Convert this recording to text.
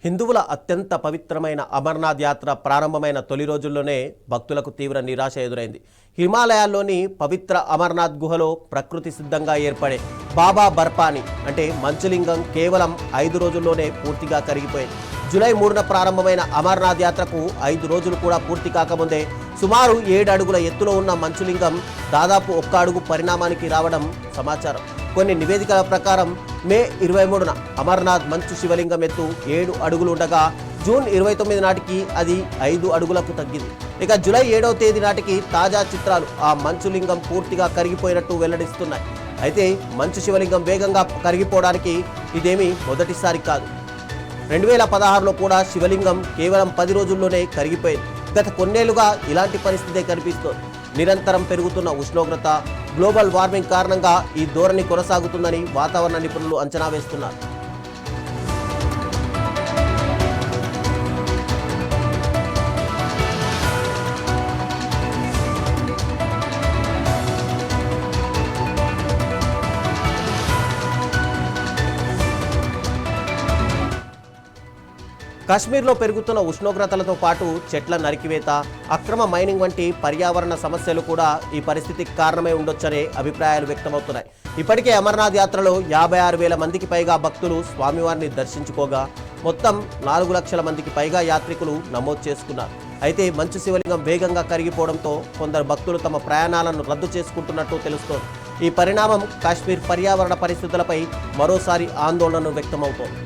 హిందువుల అత్యంత పవిత్రమైన అమర్నాథ్ యాత్ర ప్రారంభమైన తొలి రోజుల్లోనే భక్తులకు తీవ్ర నిరాశ ఎదురైంది. హిమాలయాల్లోని పవిత్ర అమర్నాథ్ గుహలో ప్రకృతి సిద్ధంగా ఏర్పడే బాబా బర్పాని అంటే మంచులింగం కేవలం 5 రోజుల్లోనే పూర్తిగా కరిగిపోయింది. జూలై 3న ప్రారంభమైన అమర్నాథ్ యాత్రకు 5 రోజులు కూడా పూర్తి కాకముందే సుమారు 7 అడుగుల ఎత్తులో ఉన్న మంచులింగం దాదాపు 1 అడుగు పరిణామానికి రావడం సమాచారం. కొన్ని నివేదికల ప్రకారం మే 23న అమర్నాథ్ మంచు శివలింగం ఎత్తు 7 అడుగులు ఉండగా జూన్ 29 నాటికి అది 5 అడుగులకు తగ్గింది. ఇక జూలై 7వ తేదీ నాటికి తాజా చిత్రాలు ఆ మంచులింగం పూర్తిగా కరిగిపోయినట్టు వెల్లడిస్తున్నాయి. అయితే మంచు శివలింగం వేగంగా కరిగిపోవడానికి ఇదేమీ మొదటిసారి కాదు. 2016లో కూడా శివలింగం కేవలం 10 రోజుల్లోనే కరిగిపోయింది. గత కొన్నేళ్లుగా ఇలాంటి పరిస్థితే కనిపిస్తోంది. నిరంతరం పెరుగుతున్న ఉష్ణోగ్రత, గ్లోబల్ వార్మింగ్ కారణంగా ఈ ధోరణి కొనసాగుతుందని వాతావరణ నిపుణులు అంచనా వేస్తున్నారు. కాశ్మీర్లో పెరుగుతున్న ఉష్ణోగ్రతలతో పాటు చెట్ల నరికివేత, అక్రమ మైనింగ్ వంటి పర్యావరణ సమస్యలు కూడా ఈ పరిస్థితికి కారణమై ఉండొచ్చనే అభిప్రాయాలు వ్యక్తమవుతున్నాయి. ఇప్పటికే అమర్నాథ్ యాత్రలో 56,000 మందికి పైగా భక్తులు స్వామివారిని దర్శించుకోగా మొత్తం 4 లక్షల మందికి పైగా యాత్రికులు నమోదు చేసుకున్నారు. అయితే మంచు శివలింగం వేగంగా కరిగిపోవడంతో కొందరు భక్తులు తమ ప్రయాణాలను రద్దు చేసుకుంటున్నట్టు తెలుస్తోంది. ఈ పరిణామం కాశ్మీర్ పర్యావరణ పరిస్థితులపై మరోసారి ఆందోళనను వ్యక్తమవుతోంది.